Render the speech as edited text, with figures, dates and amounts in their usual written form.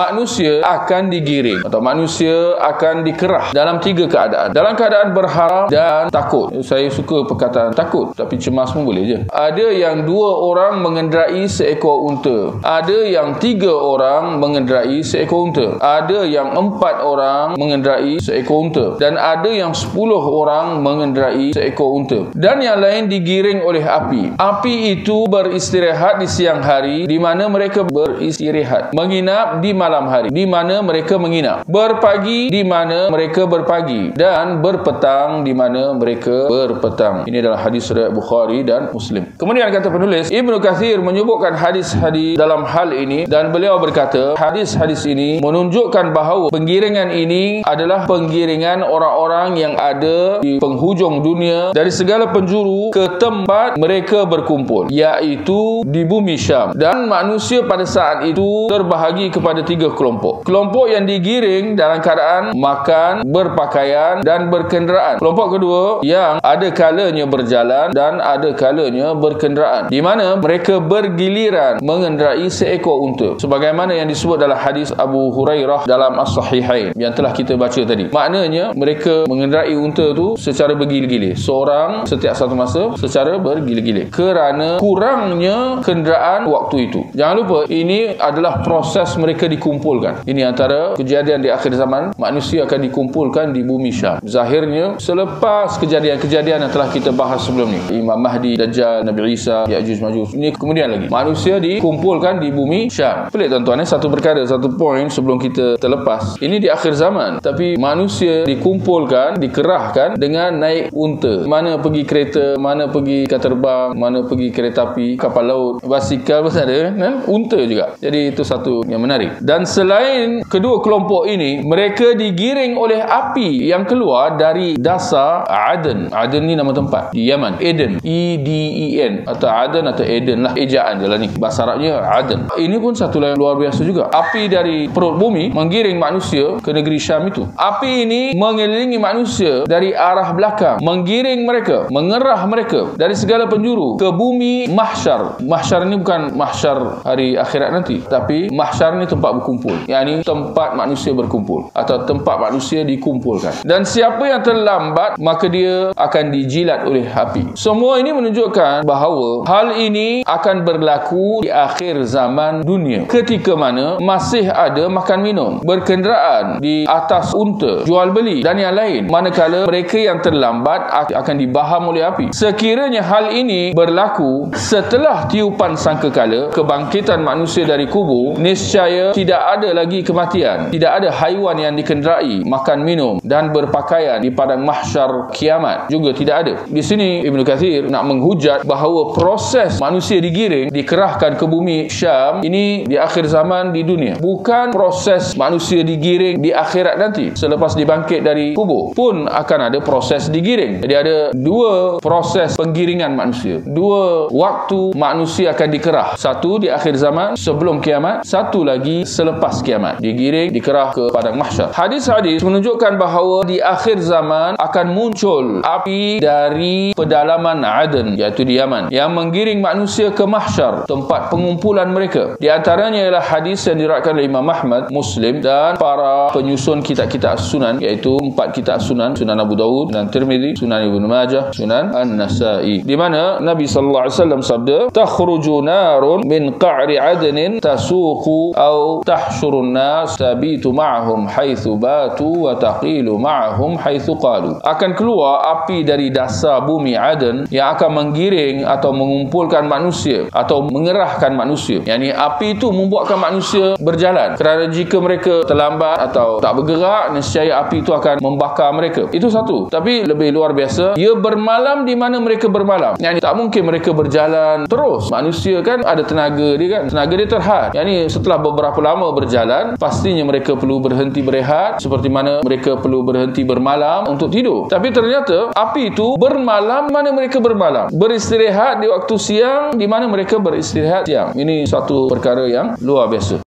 manusia akan digiring atau manusia akan dikerah dalam 3 keadaan. Dalam keadaan berharap dan takut. Saya suka perkataan takut, tapi cemas pun boleh je. Ada yang 2 orang mengendarai seekor unta. Ada yang 3 orang mengendarai seekor unta. Ada yang 4 orang mengendarai seekor unta. Dan ada yang 10 orang mengendarai seekor unta. Dan yang lain digiring oleh api. Api itu beristirahat di siang hari, di mana mereka beristirahat. Menginap di malam hari, di mana mereka menginap. Berpagi, di mana mereka berpagi. Dan berpetang, di mana mereka berpetang. Ini adalah hadis riwayat Bukhari dan Muslim. Kemudian kata penulis, Ibnu Katsir menyebutkan hadis-hadis dalam hal ini, dan beliau berkata, hadis-hadis ini menunjukkan bahawa penggiringan ini adalah penggiringan orang-orang yang ada di penghujung dunia dari segala penjuru ke tempat mereka berkumpul, iaitu di bumi Syam. Dan manusia pada saat itu terbahagi kepada 3 kelompok. Kelompok yang digiring dalam keadaan makan, berpakaian dan berkenderaan. Kelompok kedua yang ada kalanya berjalan dan ada kalanya berkenderaan, di mana mereka bergiliran mengendarai seekor unta, sebagaimana yang disebut dalam hadis Abu Hurairah dalam As-Sahihain yang telah kita baca tadi. Maknanya mereka mengendarai unta tu secara bergilir-gilir, seorang setiap satu masa secara bergilir-gilir, kerana kurangnya kenderaan waktu itu. Jangan lupa, ini adalah proses mereka dikumpulkan. Ini antara kejadian di akhir zaman, manusia akan dikumpulkan di bumi Syam. Zahirnya selepas kejadian-kejadian yang telah kita bahas sebelum ni, Imam Mahdi, Dajjal, Nabi Isa, Ya'juj Ma'juj. Ini kemudian lagi manusia dikumpulkan di bumi Syam. Pelik tuan-tuan, satu perkara, satu poin sebelum kita terlepas. Ini di akhir zaman, tapi manusia dikumpulkan, dikerahkan dengan naik unta. Mana pergi kereta, mana pergi kapal terbang, mana pergi kereta api, kapal laut, basikal pun ada, kan? Unta juga. Jadi itu satu yang menarik. Dan selain kedua kelompok ini, mereka digiring oleh api yang keluar dari dasar Aden. Aden ni nama tempat di Yaman. Eden, E-D-E-N, atau Aden atau Eden lah, ejaan je lah ni. Bahasa Arabnya Aden. Ini pun satu yang luar biasa juga. Api dari perut bumi menggiring manusia ke negeri Syam itu. Api ini mengelilingi manusia dari arah belakang, menggiring mereka, mengerah mereka dari segala penjuru ke bumi mahsyar. Mahsyar ni bukan mahsyar hari akhirat nanti, tapi mahsyar ni tempat berkumpul, yakni tempat manusia berkumpul atau tempat manusia dikumpulkan. Dan siapa yang terlambat, maka dia akan dijilat oleh api. Semua ini menunjukkan bahawa hal ini akan berlaku di akhir zaman dunia, ketika mana masih ada makan minum, berkenderaan di atas unta, jual beli dan yang lain, manakala mereka yang terlambat akan dibaham oleh api. Sekiranya hal ini berlaku setelah tiupan sangkakala kebangkitan manusia dari kubur, niscaya tidak ada lagi kematian, tidak ada haiwan yang dikenderai, makan minum dan berpakaian di padang mahsyar kiamat juga tidak ada. Di sini Ibnu Katsir nak menghujat bahawa proses manusia digiring, dikerahkan ke bumi Syam ini di akhir zaman di dunia, bukan proses manusia digiring di akhirat nanti. Selepas dibangkit dari kubur pun akan ada proses digiring. Jadi ada 2 proses penggiringan manusia, 2 waktu manusia akan dikerah. Satu di akhir zaman sebelum kiamat, satu lagi selepas kiamat, digiring, dikerah ke padang mahsyar. Hadis-hadis menunjukkan bahawa di akhir zaman akan muncul api dari pedalaman Aden, iaitu di Yaman, yang menggiring manusia ke mahsyar, tempat pengumpulan mereka. Di antaranya ialah hadis yang diriwayatkan oleh Imam Ahmad, Muslim dan para penyusun kitab-kitab sunan, iaitu 4 kitab sunan: Sunan Abu Dawud, Sunan Tirmizi, Sunan Ibnu Majah, Sunan An-Nasai, di mana Nabi sallallahu alaihi wasallam sabda, takhruju narun min qa'ri adnin tasuqu aw tahsyurun nas tabitu ma'ahum haitsu batu wa taqilu ma'ahum haitsu qalu. Akan keluar api dari dasar bumi Aden yang akan menggiring atau mengumpulkan manusia atau mengerahkan manusia. Yakni api itu membuatkan manusia berjalan, kerana jika mereka terlambat atau tak bergerak, nescaya api itu akan membakar mereka. Itu satu. Tapi lebih luar biasa, ia bermalam di mana mereka bermalam. Yakni tak mungkin mereka berjalan terus. Manusia kan ada tenaga dia, kan tenaga dia terhad. Yakni setelah beberapa lama berjalan, pastinya mereka perlu berhenti berehat, seperti mana mereka perlu berhenti bermalam untuk tidur. Tapi ternyata api itu bermalam di mana mereka bermalam, beristirahat di waktu siang di mana mereka beristirahat siang. Ini satu perkara yang luar biasa.